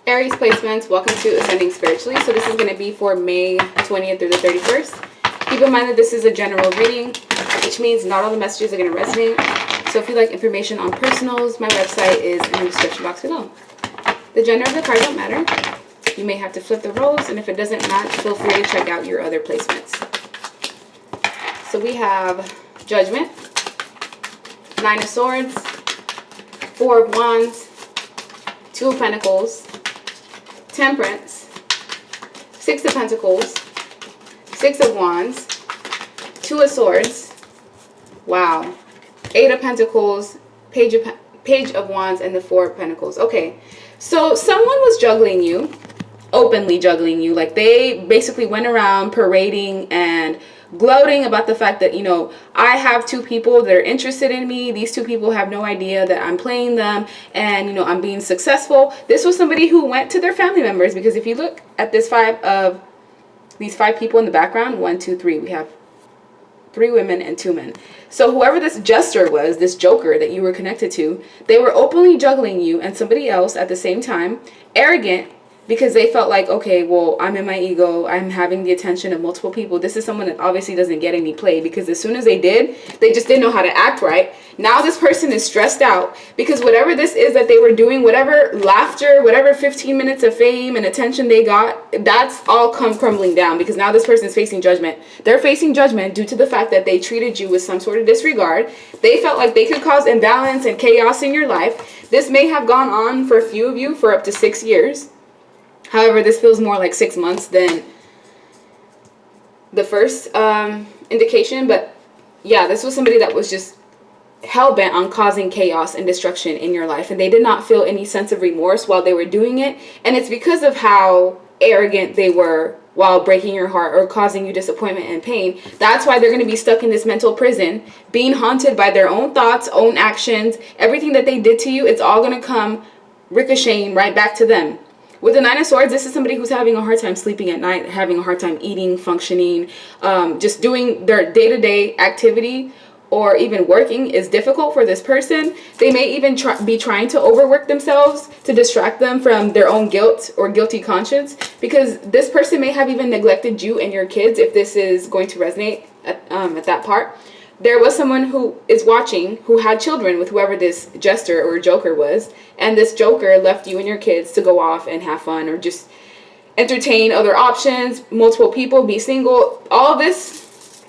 Aries placements, welcome to Ascending Spiritually. So this is going to be for May 20th through the 31st. Keep in mind that this is a general reading, which means not all the messages are going to resonate. So if you'd like information on personals, my website is in the description box below. The gender of the card don't matter. You may have to flip the roles, and if it doesn't match, feel free to check out your other placements. So we have Judgment, Nine of Swords, Four of Wands, Two of Pentacles, Temperance, Six of Pentacles, Six of Wands, Two of Swords, wow, Eight of Pentacles, Page of Wands, and the Four of Pentacles. Okay, so someone was juggling you, openly juggling you. Like, they basically went around parading and gloating about the fact that, you know, I have two people that are interested in me. These two people have no idea that I'm playing them, and, you know, I'm being successful. This was somebody who went to their family members, because if you look at these five people in the background, 1, 2, 3, we have 3 women and 2 men. So whoever this jester was, this joker that you were connected to, they were openly juggling you and somebody else at the same time, arrogant, because they felt like, okay, well, I'm in my ego, I'm having the attention of multiple people. This is someone that obviously doesn't get any play, because as soon as they did, they just didn't know how to act right. Now this person is stressed out because whatever this is that they were doing, whatever laughter, whatever 15 minutes of fame and attention they got, that's all come crumbling down, because now this person is facing judgment. They're facing judgment due to the fact that they treated you with some sort of disregard. They felt like they could cause imbalance and chaos in your life. This may have gone on for a few of you for up to 6 years. However, this feels more like 6 months than the first indication. But yeah, this was somebody that was just hell-bent on causing chaos and destruction in your life. And they did not feel any sense of remorse while they were doing it. And it's because of how arrogant they were while breaking your heart or causing you disappointment and pain. That's why they're going to be stuck in this mental prison, being haunted by their own thoughts, own actions. Everything that they did to you, it's all going to come ricocheting right back to them. With the Nine of Swords, this is somebody who's having a hard time sleeping at night, having a hard time eating, functioning, just doing their day-to-day activity or even working is difficult for this person. They may even be trying to overwork themselves to distract them from their own guilt or guilty conscience, because this person may have even neglected you and your kids, if this is going to resonate at that part. There was someone who is watching who had children with whoever this jester or joker was, and this joker left you and your kids to go off and have fun or just entertain other options, multiple people, be single. All of this,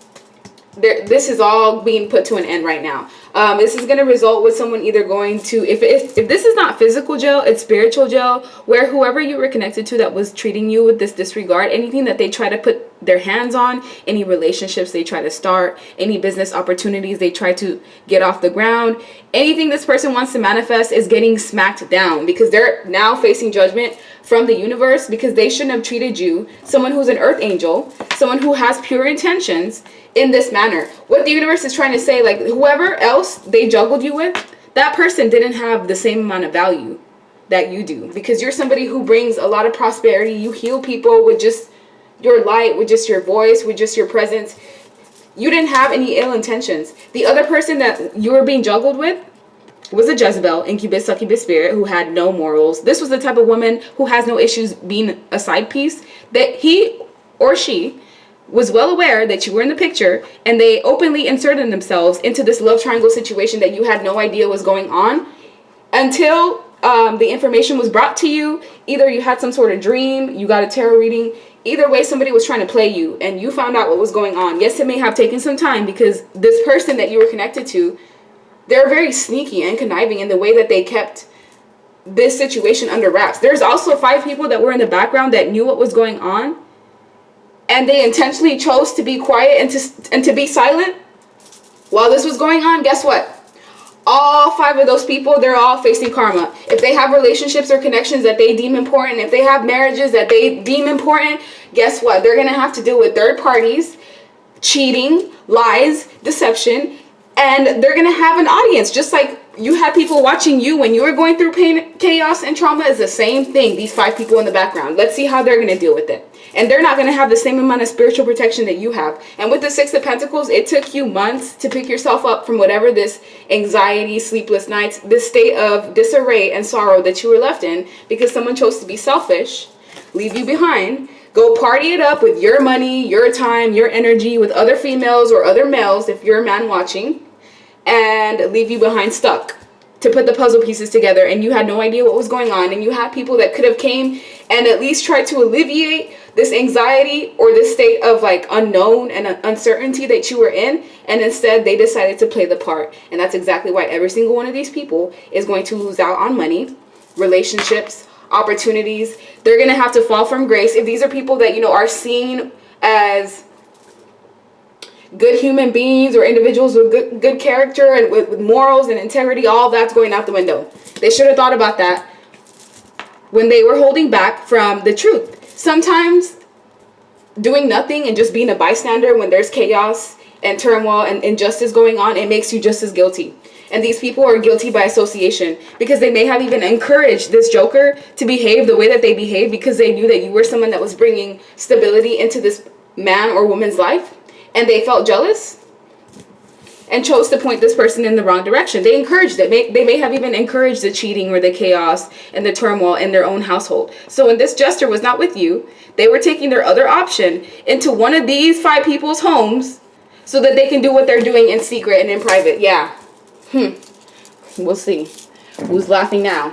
this is all being put to an end right now. This is going to result with someone either going to, if this is not physical jail, it's spiritual jail, where whoever you were connected to that was treating you with this disregard, anything that they try to put their hands on, any relationships they try to start, any business opportunities they try to get off the ground, anything this person wants to manifest is getting smacked down, because they're now facing judgment from the universe, because they shouldn't have treated you, someone who's an earth angel, someone who has pure intentions, in this manner. What the universe is trying to say, like, whoever else they juggled you with, that person didn't have the same amount of value that you do, because you're somebody who brings a lot of prosperity. You heal people with just your light, with just your voice, with just your presence. You didn't have any ill intentions. The other person that you were being juggled with was a Jezebel, incubus, succubus spirit who had no morals. This was the type of woman who has no issues being a side piece, that he or she was well aware that you were in the picture, and they openly inserted themselves into this love triangle situation that you had no idea was going on until the information was brought to you. Either you had some sort of dream, you got a tarot reading. Either way, somebody was trying to play you, and you found out what was going on. Yes, it may have taken some time, because this person that you were connected to, they're very sneaky and conniving in the way that they kept this situation under wraps. There's also 5 people that were in the background that knew what was going on, and they intentionally chose to be quiet and to be silent while this was going on. Guess what? All 5 of those people, they're all facing karma. If they have relationships or connections that they deem important, if they have marriages that they deem important, guess what? They're going to have to deal with third parties, cheating, lies, deception, and they're going to have an audience. Just like you had people watching you when you were going through pain, chaos, and trauma is the same thing. These 5 people in the background. Let's see how they're going to deal with it. And they're not going to have the same amount of spiritual protection that you have. And with the 6 of Pentacles, it took you months to pick yourself up from whatever this anxiety, sleepless nights, this state of disarray and sorrow that you were left in because someone chose to be selfish, leave you behind, go party it up with your money, your time, your energy, with other females or other males if you're a man watching, and leave you behind stuck to put the puzzle pieces together, and you had no idea what was going on, and you had people that could have came and at least tried to alleviate this anxiety or this state of like unknown and uncertainty that you were in, and instead they decided to play the part. And that's exactly why every single one of these people is going to lose out on money, relationships, opportunities. They're going to have to fall from grace. If these are people that, you know, are seen as good human beings or individuals with good character and with morals and integrity, all that's going out the window. They should have thought about that when they were holding back from the truth. Sometimes doing nothing and just being a bystander when there's chaos and turmoil and injustice going on, it makes you just as guilty. And these people are guilty by association because they may have even encouraged this joker to behave the way that they behave because they knew that you were someone that was bringing stability into this man or woman's life. And they felt jealous and chose to point this person in the wrong direction. They encouraged it. They may have even encouraged the cheating or the chaos and the turmoil in their own household. So when this jester was not with you, they were taking their other option into one of these 5 people's homes so that they can do what they're doing in secret and in private. Yeah. We'll see. Who's laughing now?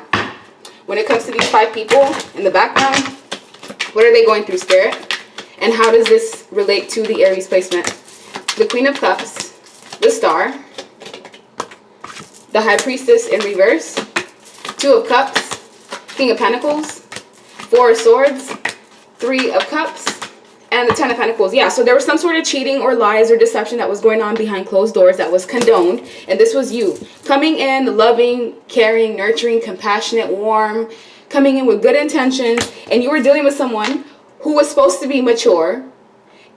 When it comes to these 5 people in the background, what are they going through, Spirit? And how does this relate to the Aries placement? The Queen of Cups, the Star, the High Priestess in reverse, 2 of Cups, King of Pentacles, 4 of Swords, 3 of Cups, and the 10 of Pentacles. Yeah, so there was some sort of cheating or lies or deception that was going on behind closed doors that was condoned. And this was you coming in loving, caring, nurturing, compassionate, warm, coming in with good intentions. And you were dealing with someone who was supposed to be mature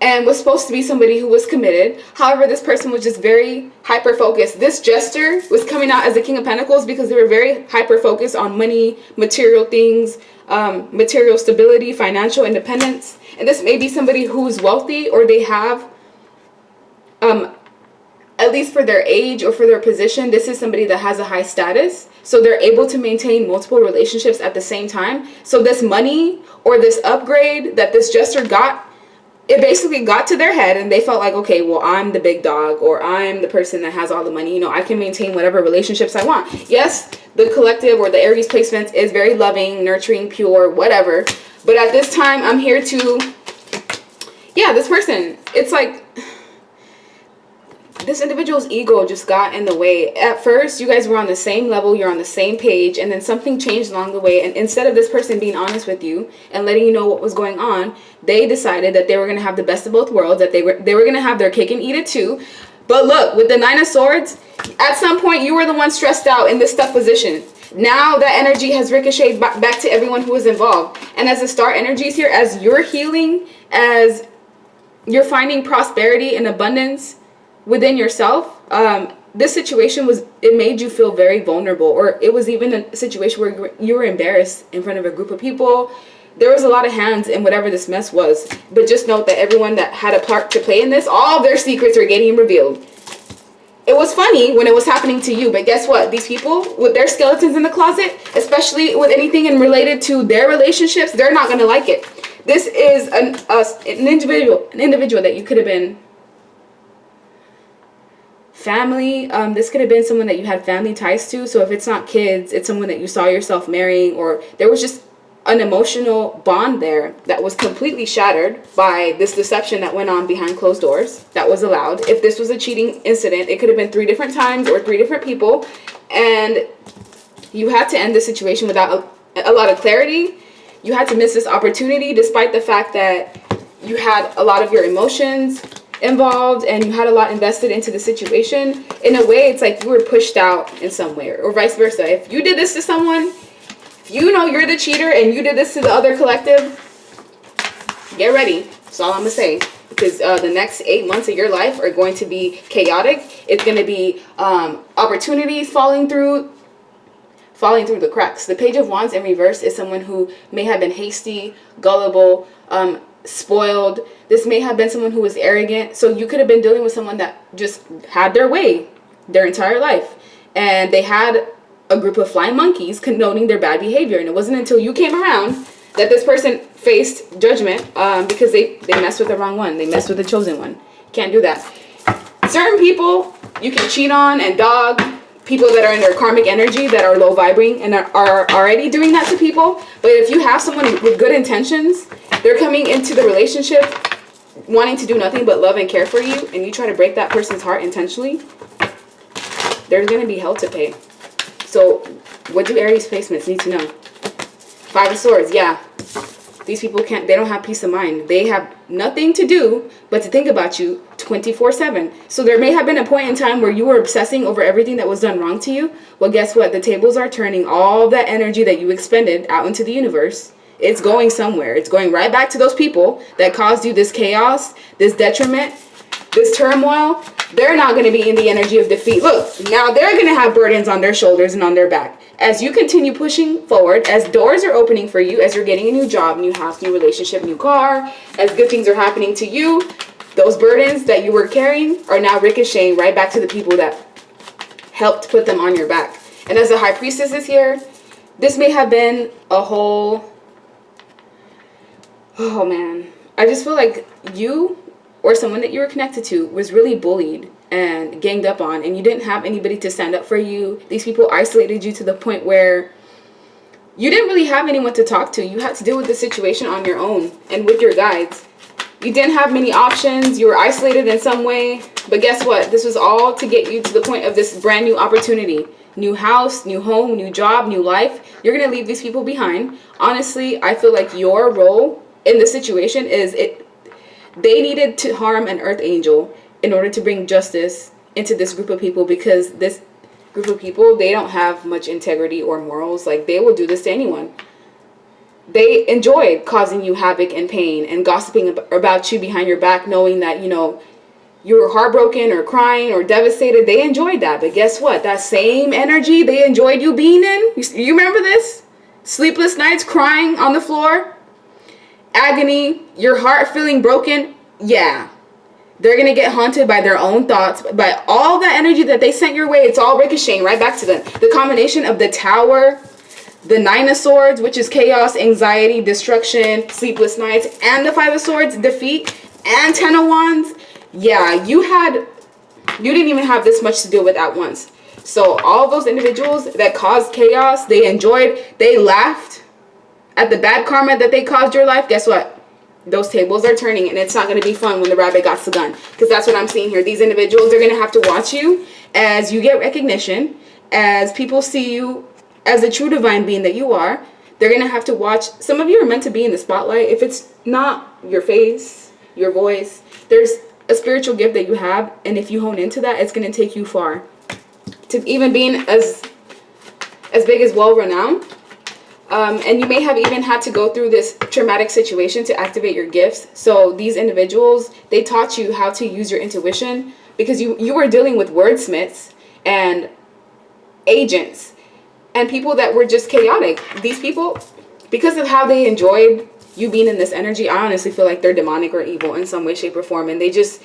and was supposed to be somebody who was committed. However, this person was just very hyper-focused. This jester was coming out as the King of Pentacles because they were very hyper-focused on money, material things, material stability, financial independence. And this may be somebody who's wealthy, or they have, at least for their age or for their position, this is somebody that has a high status. So they're able to maintain multiple relationships at the same time. So this money or this upgrade that this jester got, it basically got to their head and they felt like, okay, well, I'm the big dog, or I'm the person that has all the money. You know, I can maintain whatever relationships I want. Yes, the collective or the Aries placement is very loving, nurturing, pure, whatever. But at this time, I'm here to, yeah, this person, it's like this individual's ego just got in the way. At first, you guys were on the same level, you're on the same page, and then something changed along the way. And instead of this person being honest with you and letting you know what was going on, they decided that they were going to have the best of both worlds, that they were going to have their cake and eat it too. But look, with the 9 of Swords, at some point you were the one stressed out in this stuck position. Now that energy has ricocheted back to everyone who was involved. And as the star energies here, as you're healing, as you're finding prosperity and abundance within yourself, this situation it made you feel very vulnerable, or it was even a situation where you were embarrassed in front of a group of people. There was a lot of hands in whatever this mess was. But just note that everyone that had a part to play in this, all of their secrets were getting revealed. It was funny when it was happening to you, but guess what? These people with their skeletons in the closet, especially with anything and related to their relationships, they're not going to like it. This is an individual that you could have been family. This could have been someone that you had family ties to. So if it's not kids, it's someone that you saw yourself marrying, or there was just an emotional bond there that was completely shattered by this deception that went on behind closed doors that was allowed. If this was a cheating incident, it could have been 3 different times or 3 different people, and you had to end the situation without a lot of clarity. You had to miss this opportunity despite the fact that you had a lot of your emotions involved and you had a lot invested into the situation. In a way, it's like you were pushed out in some way, or vice versa. If you did this to someone, if you know you're the cheater and you did this to the other collective, get ready. That's all I'm gonna say. because the next 8 months of your life are going to be chaotic. It's going to be opportunities falling through the cracks. The Page of Wands in reverse is someone who may have been hasty, gullible, spoiled. This may have been someone who was arrogant. So you could have been dealing with someone that just had their way their entire life, and they had a group of flying monkeys condoning their bad behavior. And it wasn't until you came around that this person faced judgment, because they messed with the wrong one. They messed with the chosen one. Can't do that. Certain people you can cheat on and dog. People that are in their karmic energy, that are low vibrating and are already doing that to people. But if you have someone with good intentions, they're coming into the relationship wanting to do nothing but love and care for you, and you try to break that person's heart intentionally, there's going to be hell to pay. So what do Aries placements need to know? Five of Swords, yeah. These people they don't have peace of mind. They have nothing to do but to think about you 24/7. So there may have been a point in time where you were obsessing over everything that was done wrong to you. Well, guess what? The tables are turning. All that energy that you expended out into the universe, it's going somewhere. It's going right back to those people that caused you this chaos, this detriment, this turmoil. They're not going to be in the energy of defeat. Look, now they're going to have burdens on their shoulders and on their back. As you continue pushing forward, as doors are opening for you, as you're getting a new job, new house, new relationship, new car, as good things are happening to you, those burdens that you were carrying are now ricocheting right back to the people that helped put them on your back. And as the High Priestess is here, this may have been a whole... Oh, man. I just feel like you or someone that you were connected to was really bullied and ganged up on, and you didn't have anybody to stand up for you. These people isolated you to the point where you didn't really have anyone to talk to. You had to deal with the situation on your own and with your guides. You didn't have many options. You were isolated in some way. But guess what? This was all to get you to the point of this brand new opportunity. New house, new home, new job, new life. You're going to leave these people behind. Honestly, I feel like your role in this situation is they needed to harm an earth angel in order to bring justice into this group of people, because this group of people, they don't have much integrity or morals. Like, they will do this to anyone. They enjoyed causing you havoc and pain and gossiping about you behind your back, knowing that, you know, you were heartbroken or crying or devastated. They enjoyed that. But guess what? That same energy they enjoyed you being in. You remember this? Sleepless nights, crying on the floor, agony, your heart feeling broken. Yeah. They're going to get haunted by their own thoughts, by all the energy that they sent your way. It's all ricocheting right back to them. The combination of the Tower, the Nine of Swords, which is chaos, anxiety, destruction, sleepless nights, and the Five of Swords, defeat, and Ten of Wands. Yeah, you didn't even have this much to deal with at once. So all those individuals that caused chaos, they enjoyed, they laughed at the bad karma that they caused your life. Guess what? Those tables are turning, and it's not going to be fun when the rabbit got the gun. Because that's what I'm seeing here. These individuals are going to have to watch you as you get recognition, as people see you as the true divine being that you are. They're going to have to watch. Some of you are meant to be in the spotlight. If it's not your face, your voice, there's a spiritual gift that you have, and if you hone into that, it's going to take you far. To even being as big as well-renowned. And you may have even had to go through this traumatic situation to activate your gifts. So these individuals, they taught you how to use your intuition, because you were dealing with wordsmiths and agents and people that were just chaotic. These people, because of how they enjoyed you being in this energy, I honestly feel like they're demonic or evil in some way, shape, or form. And they just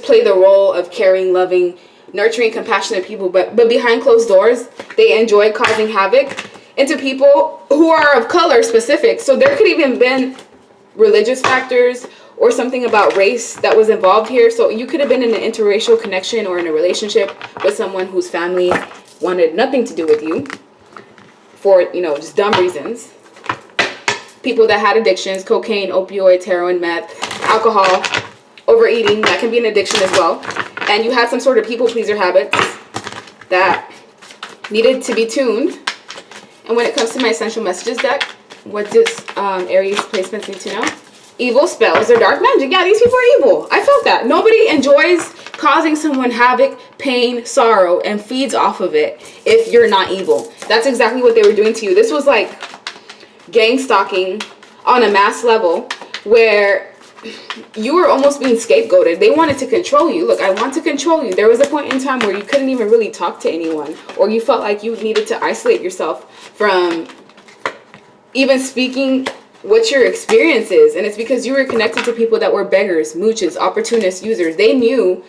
play the role of caring, loving, nurturing, compassionate people. But behind closed doors, they enjoy causing havoc into people who are of color specific. So there could even been religious factors or something about race that was involved here. So you could have been in an interracial connection or in a relationship with someone whose family wanted nothing to do with you for, you know, just dumb reasons. People that had addictions, cocaine, opioids, heroin, meth, alcohol, overeating, that can be an addiction as well. And you had some sort of people pleaser habits that needed to be tuned. And when it comes to my essential messages deck, what does Aries placements need to know? Evil spells or dark magic. Yeah, these people are evil. I felt that. Nobody enjoys causing someone havoc, pain, sorrow, and feeds off of it if you're not evil. That's exactly what they were doing to you. This was like gang stalking on a mass level, where you were almost being scapegoated. They wanted to control you. Look, I want to control you. There was a point in time where you couldn't even really talk to anyone, or you felt like you needed to isolate yourself from even speaking what your experience is. And it's because you were connected to people that were beggars, mooches, opportunist users. They knew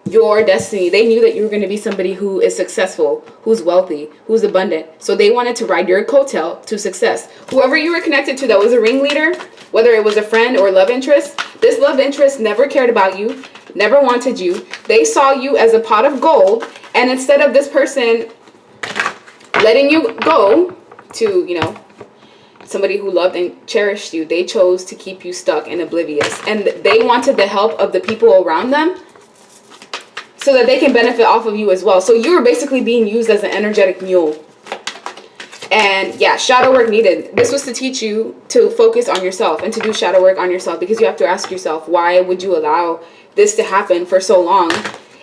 your destiny. They knew that you were going to be somebody who is successful, who's wealthy, who's abundant. So they wanted to ride your coattail to success. Whoever you were connected to that was a ringleader, whether it was a friend or love interest, this love interest never cared about you, never wanted you. They saw you as a pot of gold, and instead of this person letting you go to, you know, somebody who loved and cherished you, they chose to keep you stuck and oblivious. And they wanted the help of the people around them so that they can benefit off of you as well. So you were basically being used as an energetic mule. And yeah, shadow work needed. This was to teach you to focus on yourself and to do shadow work on yourself, because you have to ask yourself, why would you allow this to happen for so long?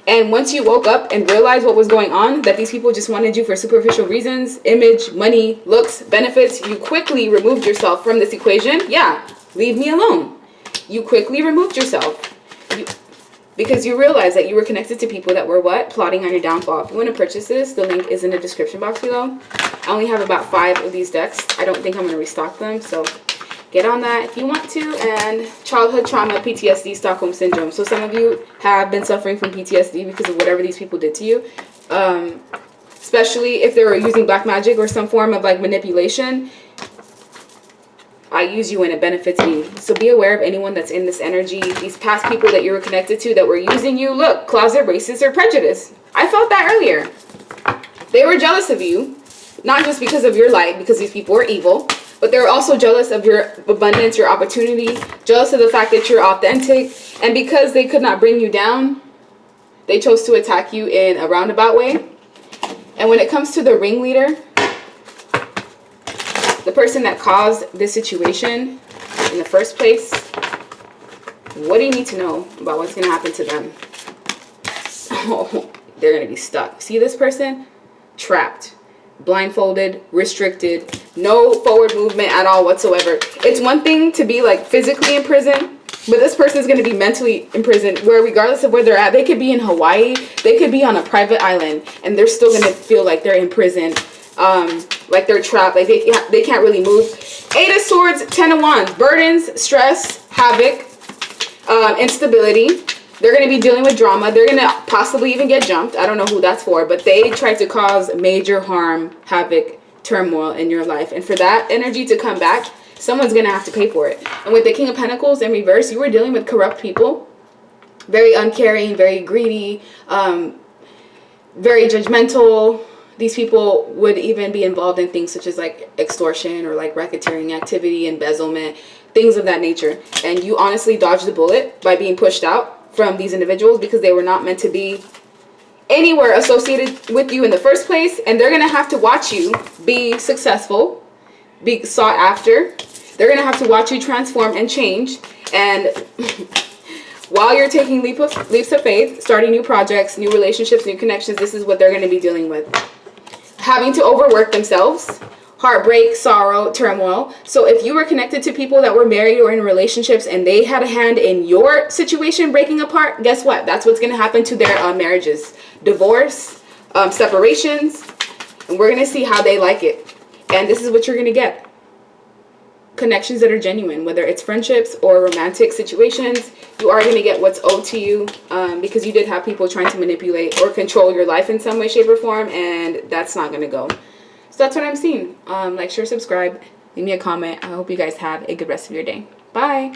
And once you woke up and realized what was going on, that these people just wanted you for superficial reasons, image, money, looks, benefits, you quickly removed yourself from this equation. Yeah, leave me alone. You quickly removed yourself. Because you realized that you were connected to people that were what? Plotting on your downfall. If you want to purchase this, the link is in the description box below. I only have about 5 of these decks. I don't think I'm going to restock them, so get on that if you want to. And childhood trauma, PTSD, Stockholm Syndrome. So some of you have been suffering from PTSD because of whatever these people did to you. Especially if they were using black magic or some form of like manipulation. I use you and it benefits me. So be aware of anyone that's in this energy. These past people that you were connected to that were using you. Look, closet racist or prejudice. I felt that earlier. They were jealous of you. Not just because of your light, because these people are evil. But they're also jealous of your abundance, your opportunity. Jealous of the fact that you're authentic. And because they could not bring you down, they chose to attack you in a roundabout way. And when it comes to the ringleader, the person that caused this situation in the first place, what do you need to know about what's going to happen to them? Oh, they're going to be stuck. See this person? Trapped, blindfolded, restricted, no forward movement at all whatsoever. It's one thing to be like physically in prison, but this person is going to be mentally in prison, where regardless of where they're at, they could be in Hawaii, they could be on a private island, and they're still going to feel like they're in prison. Like they're trapped, like they can't really move. 8 of Swords, 10 of Wands, burdens, stress, havoc, instability. They're going to be dealing with drama. They're going to possibly even get jumped. I don't know who that's for, but they tried to cause major harm, havoc, turmoil in your life. And for that energy to come back, someone's going to have to pay for it. And with the King of Pentacles in reverse, you were dealing with corrupt people. Very uncaring, very greedy, very judgmental. These people would even be involved in things such as like extortion or like racketeering activity, embezzlement, things of that nature. And you honestly dodged the bullet by being pushed out from these individuals because they were not meant to be anywhere associated with you in the first place. And they're going to have to watch you be successful, be sought after. They're going to have to watch you transform and change. And while you're taking leaps of faith, starting new projects, new relationships, new connections, this is what they're going to be dealing with. Having to overwork themselves, heartbreak, sorrow, turmoil. So if you were connected to people that were married or in relationships and they had a hand in your situation breaking apart, guess what? That's what's going to happen to their marriages. Divorce, separations, and we're going to see how they like it. And this is what you're going to get. Connections that are genuine, whether it's friendships or romantic situations, you are going to get what's owed to you, because you did have people trying to manipulate or control your life in some way, shape, or form, and that's not going to go. So that's what I'm seeing. Like, share, subscribe, leave me a comment. I hope you guys have a good rest of your day. Bye.